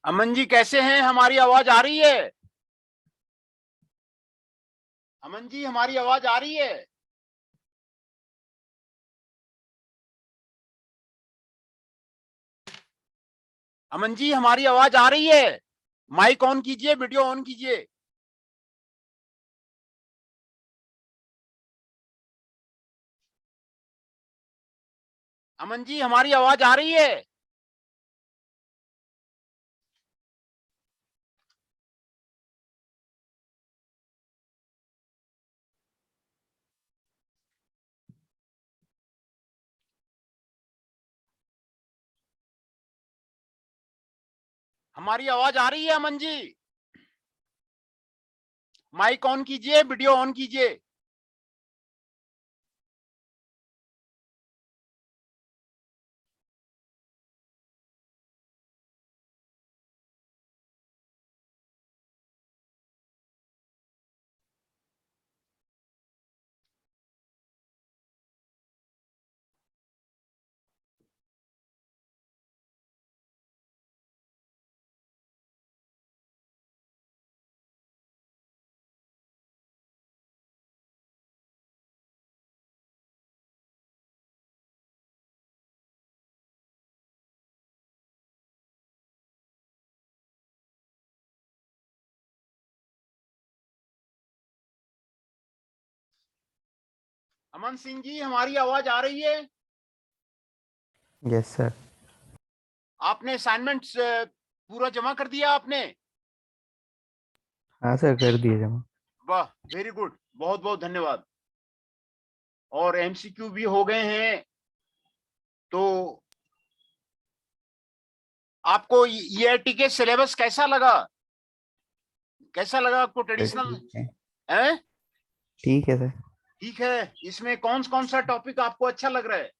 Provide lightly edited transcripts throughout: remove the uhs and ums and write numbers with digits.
अमन जी कैसे हैं? हमारी आवाज आ रही है? अमन जी हमारी आवाज आ रही है? अमन जी हमारी आवाज आ रही है? माइक ऑन कीजिए, वीडियो ऑन कीजिए। अमन जी हमारी आवाज आ रही है? हमारी आवाज आ रही है अमन जी? माइक ऑन कीजिए, वीडियो ऑन कीजिए। अमन सिंह जी हमारी आवाज आ रही है? Yes sir. आपने असाइनमेंट्स पूरा जमा कर दिया आपने? हाँ सर, कर दिए जमा। वाह, वेरी गुड, बहुत बहुत धन्यवाद। और एमसीक्यू भी हो गए हैं। तो आपको ईआईटी के सिलेबस कैसा लगा? कैसा लगा आपको सर ट्रेडिशनल? ठीक है। है? ठीक है सर। ठीक है। इसमें कौन कौन सा टॉपिक आपको अच्छा लग रहा है?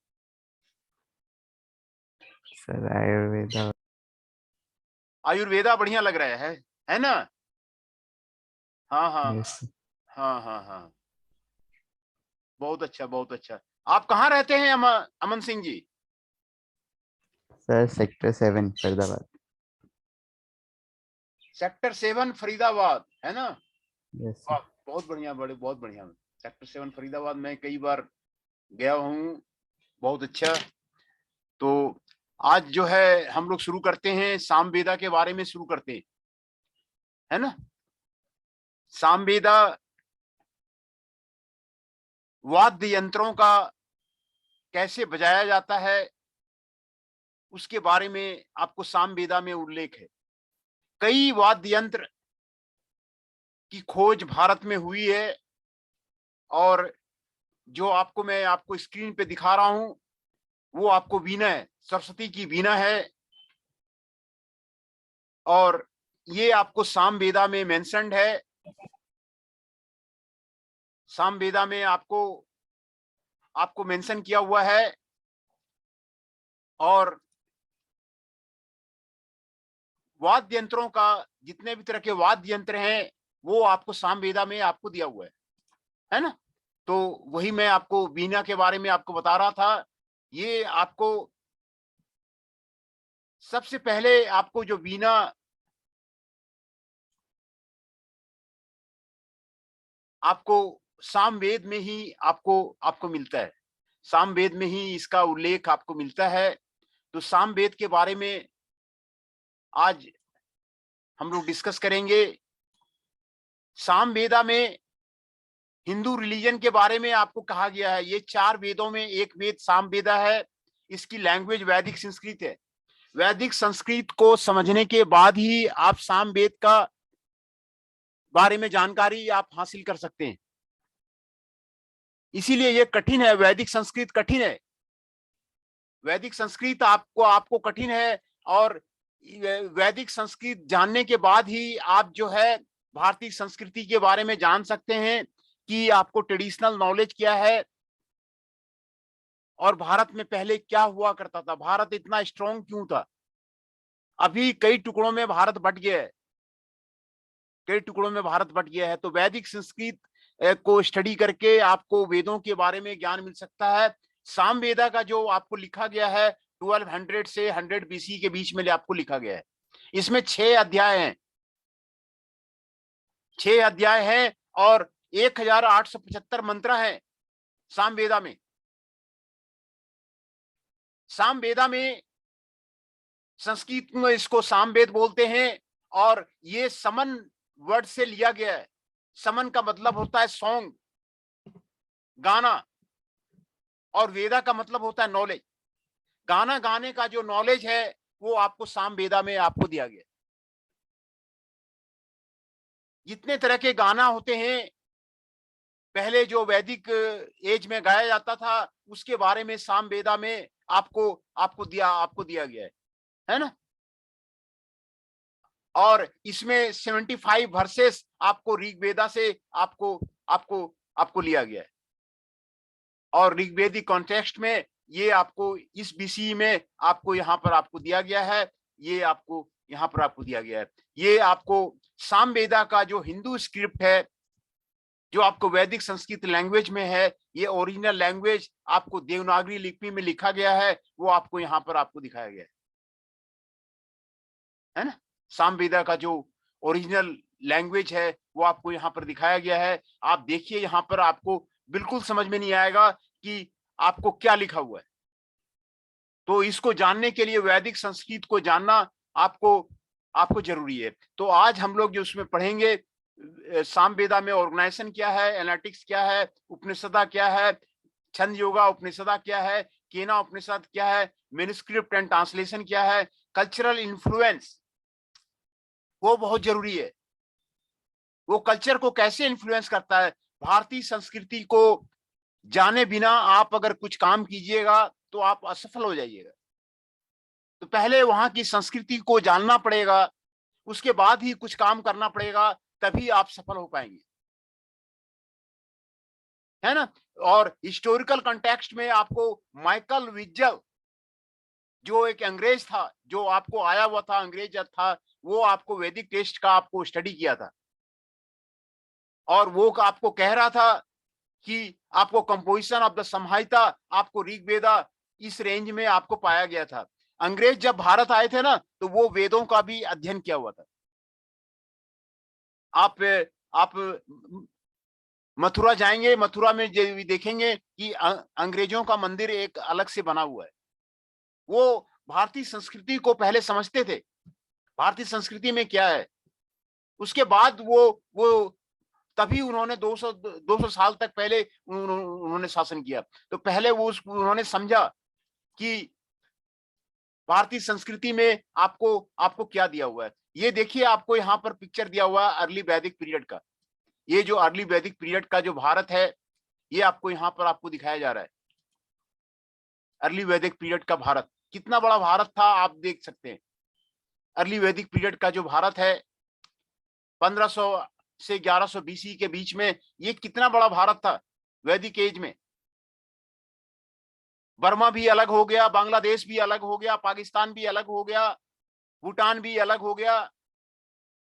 सर आयुर्वेदा। आयुर्वेदा बढ़िया लग रहा है ना? हाँ हाँ यस हाँ हाँ हाँ। बहुत अच्छा, बहुत अच्छा। आप कहाँ रहते हैं Aman Singh ji? Sir, sector 7 Faridabad. Sector 7 Faridabad, है ना? Yes sir. वाह, बहुत बढ़िया, बड़े बहुत बढ़िया। सेक्टर 7 फरीदाबाद में कई बार गया हूँ। बहुत अच्छा। तो आज जो है हम लोग शुरू करते हैं, सामवेदा के बारे में शुरू करते हैं, है ना? सामवेदा वाद्य यंत्रों का कैसे बजाया जाता है, उसके बारे में आपको सामवेदा में उल्लेख है। कई वाद्य यंत्र की खोज भारत में हुई है। और जो मैं आपको स्क्रीन पे दिखा रहा हूं, वो आपको वीणा है, सरस्वती की वीणा है। और ये आपको सामवेदा में मेंशन्ड है। सामवेदा में आपको आपको मेंशन किया हुआ है। और वाद्य यंत्रों का, जितने भी तरह के वाद्य यंत्र हैं, वो आपको सामवेदा में आपको दिया हुआ है ना? तो वही मैं आपको वीणा के बारे में आपको बता रहा था। ये आपको सबसे पहले आपको जो वीणा आपको सामवेद में ही आपको आपको मिलता है। सामवेद में ही इसका उल्लेख आपको मिलता है। तो सामवेद के बारे में आज हम लोग डिस्कस करेंगे। सामवेदा में हिंदू रिलीजन के बारे में आपको कहा गया है। ये 4 वेदों में एक वेद सामवेदा है। इसकी लैंग्वेज वैदिक संस्कृत है। वैदिक संस्कृत को समझने के बाद ही आप सामवेद का बारे में जानकारी आप हासिल कर सकते हैं। इसीलिए ये कठिन है, वैदिक संस्कृत कठिन है। वैदिक संस्कृत आपको आपको कठिन है। और वैदिक संस्कृत जानने के बाद ही आप जो है भारतीय संस्कृति के बारे में जान सकते हैं कि आपको ट्रेडिशनल नॉलेज क्या है। और भारत में पहले क्या हुआ करता था, भारत इतना स्ट्रांग क्यों था। अभी कई टुकड़ों में भारत बट गया है। कई टुकड़ों में भारत बट गया है। तो वैदिक संस्कृत को स्टडी करके आपको वेदों के बारे में ज्ञान मिल सकता है। सामवेदा का जो आपको लिखा गया है 1200 से 100 बीसी के बीच में आपको लिखा गया है। इसमें 6 अध्याय हैं, 6 अध्याय हैं और 1875 मंत्र हैं सामवेदा में। सामवेदा में संस्कृत में इसको सामवेद बोलते हैं और ये समन वर्ड से लिया गया है। समन का मतलब होता है सॉन्ग, गाना, और वेदा का मतलब होता है नॉलेज। गाना गाने का जो नॉलेज है वो आपको सामवेदा में आपको दिया गया। जितने तरह के गाना होते हैं पहले जो वैदिक एज में गाया जाता था उसके बारे में सामवेदा में आपको आपको दिया गया है ना। और इसमें 75 वर्सेस आपको ऋग्वेदा से आपको आपको आपको लिया गया है। और ऋग्वेदिक कॉन्टेक्स्ट में ये आपको इस बीसी में आपको यहाँ पर आपको दिया गया है, ये आपको यहाँ पर आपको दिया गया है। ये आपको सामवेदा का जो हिंदू स्क्रिप्ट है जो आपको वैदिक संस्कृत लैंग्वेज में है, ये ओरिजिनल लैंग्वेज आपको देवनागरी लिपि में लिखा गया है, वो आपको यहाँ पर आपको दिखाया गया है ना। सामवेदा का जो ओरिजिनल लैंग्वेज है वो आपको यहाँ पर दिखाया गया है। आप देखिए यहाँ पर आपको बिल्कुल समझ में नहीं आएगा कि आपको क्या लिखा हुआ है। तो इसको जानने के लिए वैदिक संस्कृत को जानना आपको आपको जरूरी है। तो आज हम लोग जो उसमें पढ़ेंगे सामवेदा में ऑर्गेनाइजेशन क्या है, एनालिटिक्स क्या है, उपनिषदा क्या है, छंद योगा उपनिषदा क्या है, केना उपनिषद क्या है, मैन्युस्क्रिप्ट एंड ट्रांसलेशन क्या है, कल्चरल इन्फ्लुएंस वो बहुत जरूरी है। वो कल्चर को कैसे इन्फ्लुएंस करता है। भारतीय संस्कृति को जाने बिना आप अगर कुछ काम कीजिएगा तो आप असफल हो जाइएगा। तो पहले वहां की संस्कृति को जानना पड़ेगा, उसके बाद ही कुछ काम करना पड़ेगा, तभी आप सफल हो पाएंगे, है ना। और हिस्टोरिकल कॉन्टेक्स्ट में आपको माइकल विजल जो एक अंग्रेज था, जो आपको आया हुआ था, अंग्रेज था, वो आपको वैदिक टेक्स्ट का आपको स्टडी किया था और वो आपको कह रहा था कि आपको कंपोजिशन ऑफ द संहिता आपको ऋग्वेदा इस रेंज में आपको पाया गया था। अंग्रेज जब भारत आए थे ना तो वो वेदों का भी अध्ययन किया हुआ था। आप मथुरा जाएंगे, मथुरा में देखेंगे कि अंग्रेजों का मंदिर एक अलग से बना हुआ है। वो भारतीय संस्कृति को पहले समझते थे, भारतीय संस्कृति में क्या है। उसके बाद वो तभी उन्होंने 200 साल तक पहले उन्होंने शासन किया। तो पहले वो उन्होंने समझा कि भारतीय संस्कृति में आपको आपको क्या दिया हुआ है। ये देखिए आपको यहाँ पर पिक्चर दिया हुआ है अर्ली वैदिक पीरियड का। ये जो अर्ली वैदिक पीरियड का जो भारत है ये आपको यहाँ पर आपको दिखाया जा रहा है। अर्ली वैदिक पीरियड का भारत कितना बड़ा भारत था आप देख सकते हैं। अर्ली वैदिक पीरियड का जो भारत है 1500 से 1100 बीसी के बीच में, ये कितना बड़ा भारत था वैदिक एज में। बर्मा भी अलग हो गया, बांग्लादेश भी अलग हो गया, पाकिस्तान भी अलग हो गया, भूटान भी अलग हो गया।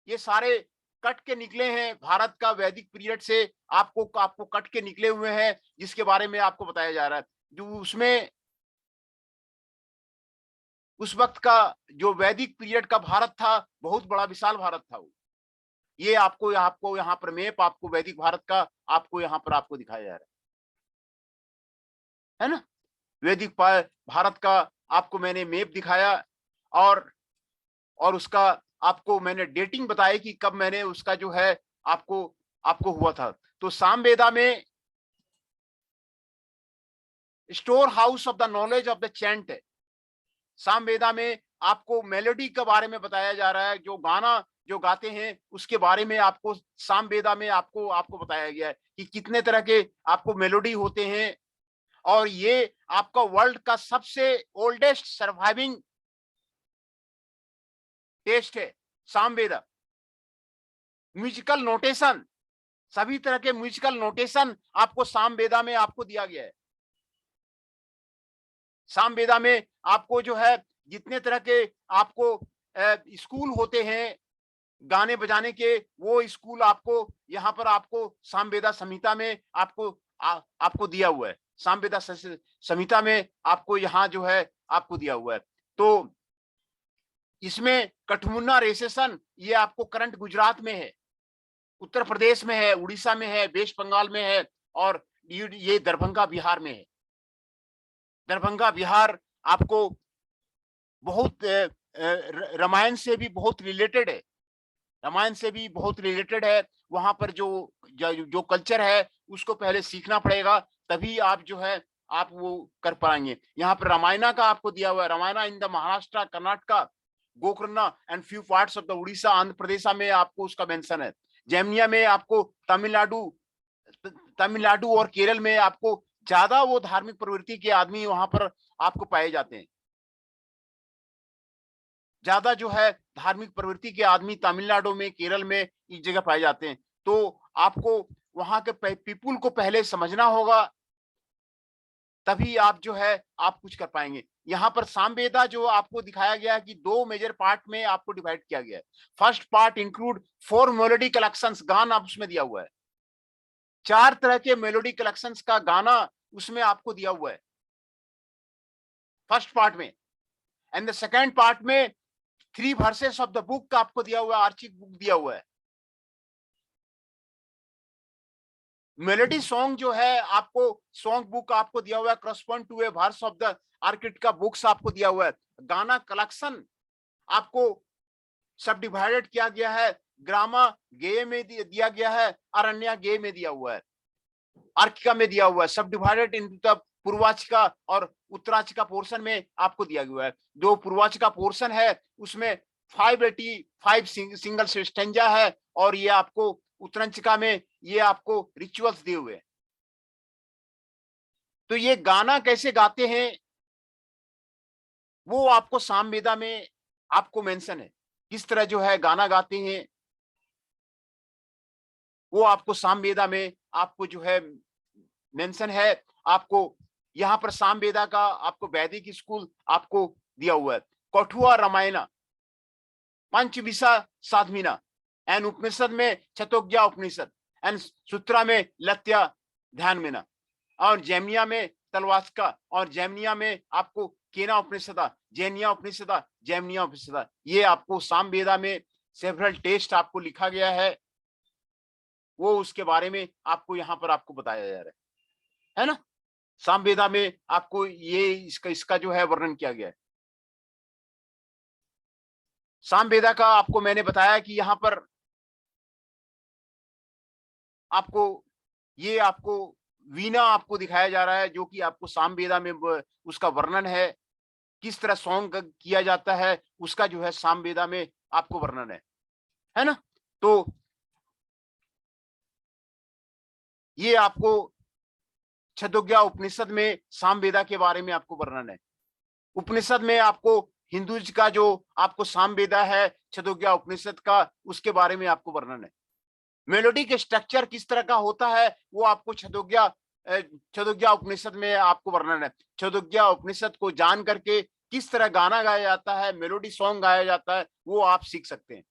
ये सारे कट के निकले हैं भारत का वैदिक पीरियड से, आपको कट के निकले हुए हैं, जिसके बारे में आपको बताया जा रहा है। जो उसमें उस वक्त का जो वैदिक पीरियड का भारत था बहुत बड़ा विशाल भारत था वो। ये आपको यहाँ पर मैप आपको वैदिक भारत का आपको यहाँ पर आपको दिखाया जा रहा है ना। वैदिक भारत का आपको मैंने मैप दिखाया और उसका आपको मैंने डेटिंग बताई कि कब मैंने उसका जो है आपको हुआ था। तो सामवेदा में store house of the knowledge of the chant है। सामवेदा में आपको मेलोडी के बारे में बताया जा रहा है, जो गाना जो गाते हैं उसके बारे में आपको सामवेदा में आपको बताया गया है कि कितने तरह के आपको मेलोडी होते हैं। और ये आपका वर्ल्ड का सबसे ओल्डेस्ट सर्वाइविंग टेक्स्ट है सामवेदा। म्यूजिकल नोटेशन, सभी तरह के म्यूजिकल नोटेशन आपको सामवेदा में आपको दिया गया है। सामवेदा में आपको जो है जितने तरह के आपको स्कूल होते हैं गाने बजाने के, वो स्कूल आपको यहाँ पर आपको सामवेदा संहिता में आपको दिया हुआ है। सामवेदा संहिता में आपको यहाँ जो है आपको दिया हुआ है। तो इसमें कठमुन्ना रेसेशन ये आपको करंट गुजरात में है, उत्तर प्रदेश में है, उड़ीसा में है, वेस्ट बंगाल में है, और ये दरभंगा बिहार में है। दरभंगा बिहार आपको बहुत रामायण से भी बहुत रिलेटेड है, रामायण से भी बहुत रिलेटेड है। वहां पर जो कल्चर है उसको पहले सीखना पड़ेगा, तभी आप जो है आप वो कर पाएंगे। यहाँ पर रामायणा का आपको दिया हुआ है, Ramayana in the Maharashtra, Karnataka, Gokarna and few parts of the Orissa, Andhra Pradesh में आपको उसका मेंशन है। जैमिया में आपको तमिलनाडु और केरल में आपको ज्यादा वो धार्मिक प्रवृत्ति के आदमी वहां पर आपको पाए जाते हैं। ज्यादा जो है धार्मिक प्रवृत्ति के आदमी तमिलनाडु में, केरल में इस जगह पाए जाते हैं। तो आपको वहां के पीपुल को पहले समझना होगा, तभी आप जो है आप कुछ कर पाएंगे। यहाँ पर सामवेदा जो आपको दिखाया गया है कि 2 मेजर पार्ट में आपको डिवाइड किया गया है। First part include 4 melody collections, गान आप उसमें दिया हुआ है, 4 तरह के मेलोडी कलेक्शंस का गाना उसमें आपको दिया हुआ है फर्स्ट पार्ट में। एंड द सेकेंड पार्ट में 3 वर्सेस ऑफ द बुक का आपको दिया हुआ है, आर्चिक बुक दिया हुआ है। मेलोडी सॉन्ग जो है आपको सॉन्ग बुक आपको दिया हुआ है, correspond to a verse of the orchid का बुक्स आपको दिया हुआ है। गाना कलेक्शन आपको सब डिवाइडेड किया गया है, ग्रामा गेय में दिया गया है, अरण्या गेय में दिया हुआ है, आर्किका में दिया हुआ है। सब डिवाइडेड इनटू द पूर्वाचिका और उत्तराचिका पोर्शन में आपको दिया गया है। जो पूर्वाचिका पोर्शन है उसमें 585 सिंगल स्टेंजा है, और ये आपको उत्तरांचिका में ये आपको रिचुअल्स दिए हुए हैं। तो ये गाना कैसे गाते हैं वो आपको सामवेदा में आपको मेंशन है, किस तरह जो है गाना गाते हैं वो आपको सामवेदा में आपको जो है मेंशन है। आपको यहाँ पर सामवेदा का आपको वैदिक स्कूल आपको दिया हुआ है। कठुआ रामायणा, पंचविशा साधमीना, एंड उपनिषद में छतोग्या उपनिषद, एंड सूत्रा में लत्या ध्यान में ना, और जैमिया में तलवास्का, और जैमिया में आपको केना उपनिषदा, जैनिया उपनिषदा, जैमिया उपनिषदा। ये आपको सामवेदा में सेवरल टेस्ट आपको लिखा गया है, वो उसके बारे में आपको यहाँ पर आपको बताया जा रहा है ना। सामवेदा में आपको ये इसका जो है वर्णन किया गया है। सामवेदा का आपको मैंने बताया कि यहाँ पर आपको ये आपको वीणा आपको दिखाया जा रहा है, जो कि आपको सामवेदा में उसका वर्णन है, किस तरह सॉन्ग किया जाता है उसका जो है सामवेदा में आपको वर्णन है ना। तो ये आपको छदोग्या उपनिषद में सामवेदा के बारे में आपको वर्णन है। उपनिषद में आपको हिंदू का जो आपको सामवेदा है छदोग्या उपनिषद का, उसके बारे में आपको वर्णन है। मेलोडी के स्ट्रक्चर किस तरह का होता है वो आपको छदोग्या उपनिषद में आपको वर्णन है। छदोग्या उपनिषद को जान करके किस तरह गाना गाया जाता है, मेलोडी सॉन्ग गाया जाता है, वो आप सीख सकते हैं।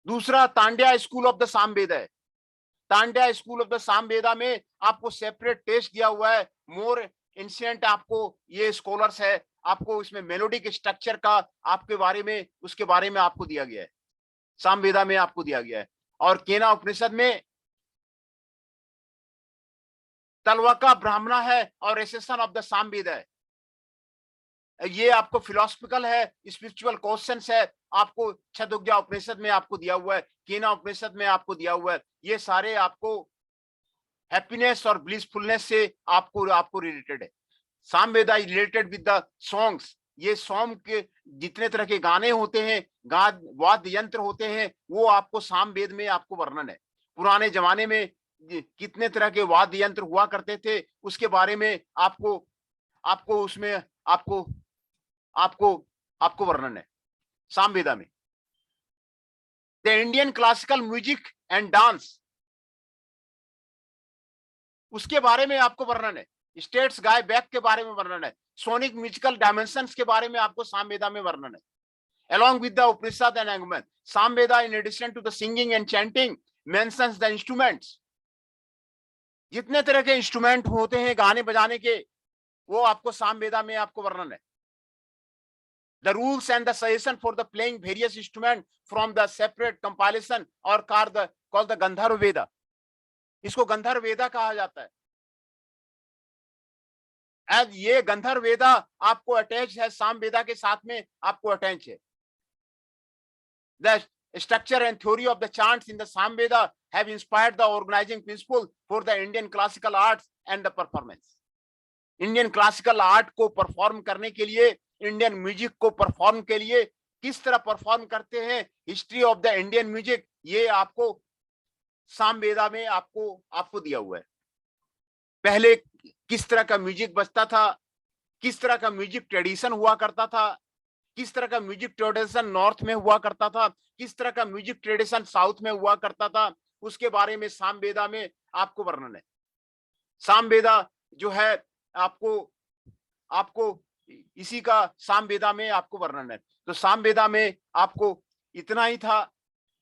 दूसरा तांड्या स्कूल ऑफ द सामवेदा है। तांड्या स्कूल ऑफ द सामवेदा में आपको सेपरेट टेस्ट दिया हुआ है। मोर एंशिएंट आपको ये स्कॉलर्स है, आपको इसमें मेलोडिक स्ट्रक्चर का आपके बारे में उसके बारे में आपको दिया गया है, सामवेदा में आपको दिया गया है। और केना उपनिषद में तलवाका ब्राह्मणा है और रेसेशन ऑफ द सामवेदा है। ये आपको फिलोसफिकल है, स्पिरिचुअल क्वेश्चंस है, आपको छदोग्या उपनिषद में आपको दिया हुआ है, केना उपनिषद में आपको दिया हुआ है। ये सारे आपको हैप्पीनेस और ब्लिसफुलनेस से आपको रिलेटेड है। Samaveda is related with the songs. ये सॉन्ग के जितने तरह के गाने होते हैं, वाद्य यंत्र होते हैं, वो आपको सामवेद में आपको वर्णन है। पुराने जमाने में कितने तरह के वाद्य यंत्र हुआ करते थे उसके बारे में आपको उसमें आपको आपको आपको वर्णन है सामवेदा में। The Indian classical music and dance, उसके बारे में आपको वर्णन है। स्टेट्स गाय बैक के बारे में वर्णन है। सोनिक म्यूजिकल डायमेंशंस के बारे में आपको सामवेदा में वर्णन है। along with the Upanishad and Agman, Samveda in addition to the singing and chanting mentions the instruments. जितने तरह के इंस्ट्रूमेंट होते हैं गाने बजाने के, वो आपको सामवेदा में आपको वर्णन है। The rules and the suggestion for the playing various instruments from the separate compilation or called the Gandharva Veda. इसको गंधर्व वेदा कहा जाता है। एज ये गंधर्व वेदा आपको अटैच है, साम वेदा के साथ में आपको अटैच है। The structure and theory of the chants in the Samveda have inspired the organizing principle for the Indian classical arts and the performance. Indian classical art को परफॉर्म करने के लिए, इंडियन म्यूजिक को परफॉर्म के लिए किस तरह परफॉर्म करते हैं, history of the Indian music, ये आपको सामवेदा में आपको दिया हुआ है। पहले किस तरह का म्यूजिक बजता था, किस तरह का म्यूजिक ट्रेडिशन हुआ करता था, किस तरह का म्यूजिक ट्रेडिशन नॉर्थ में हुआ करता था, किस तरह का म्यूजिक ट्रेडिशन साउथ में हुआ करता था, उसके बारे में सामवेदा में आपको वर्णन है। सामवेदा जो है आपको इसी का सामवेदा में आपको वर्णन है। तो सामवेदा में आपको इतना ही था।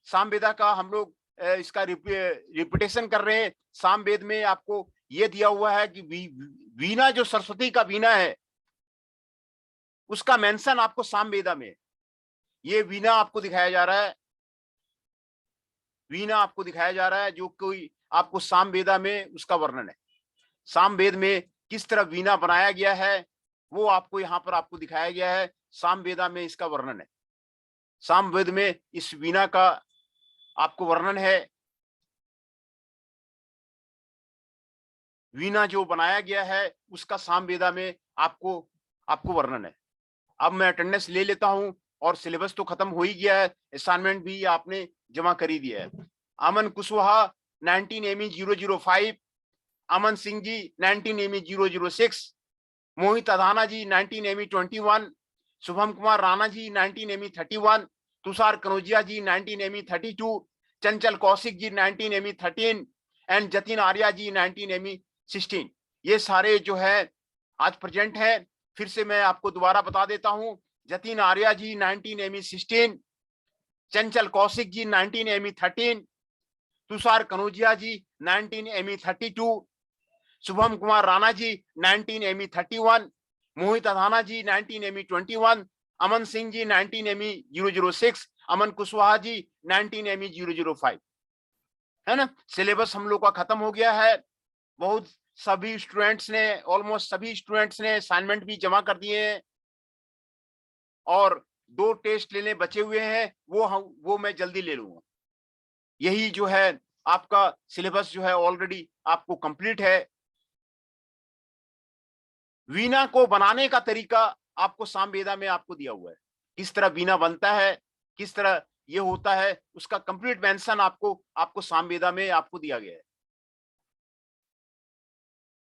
सामवेदा का हम लोग इसका रिपीटेशन कर रहे हैं। सामवेद में आपको ये दिया हुआ है कि वीणा जो सरस्वती का वीणा है उसका मेंशन आपको सामवेदा में, ये वीणा आपको दिखाया जा रहा है, वीणा आपको दिखाया जा रहा है जो कोई आपको सामवेदा में उसका वर्णन है। सामवेद में किस तरह वीणा बनाया गया है वो आपको यहाँ पर आपको दिखाया गया है। सामवेदा में इसका वर्णन है। सामवेद में इस वीणा का आपको वर्णन है। वीणा जो बनाया गया है उसका सामवेदा में आपको वर्णन है। अब मैं अटेंडेंस ले लेता हूं और सिलेबस तो खत्म हो ही गया है, असाइनमेंट भी आपने जमा कर ही दिया है। अमन Kushwaha 19 ME 005, Aman Singh ji 19 ME 006, Mohit Adhana ji 19 ME 21, Shubham Kumar Rana ji 19 ME 31, Tushar Kanaujia ji 19 ME 32, Chanchal Kaushik ji 19 ME 13 and Jatin Arya ji 19 ME 16। ये सारे जो है आज प्रेजेंट है। फिर से मैं आपको दोबारा बता देता हूं। जतिन आर्या जी 19 ME 16, चंचल कौशिक जी 19 ME 13, तुषार कनौजिया जी 19 ME 32, शुभम कुमार राणा जी 19 ME 31, मोहित अधाना जी 19 ME 21, अमन सिंह जी 19 ME 006, अमन कुशवाहा जी 19 ME 005, है ना। सिलेबस हम लोग का खत्म हो गया है। बहुत सभी स्टूडेंट्स ने, ऑलमोस्ट सभी स्टूडेंट्स ने असाइनमेंट भी जमा कर दिए हैं और 2 टेस्ट लेने बचे हुए हैं, वो मैं जल्दी ले लूंगा। यही जो है आपका सिलेबस जो है ऑलरेडी आपको कंप्लीट है। वीणा को बनाने का तरीका आपको सामवेदा में आपको दिया हुआ है। किस तरह वीणा बनता है, किस तरह ये होता है, उसका कंप्लीट मेंशन आपको सामवेदा में आपको दिया गया है।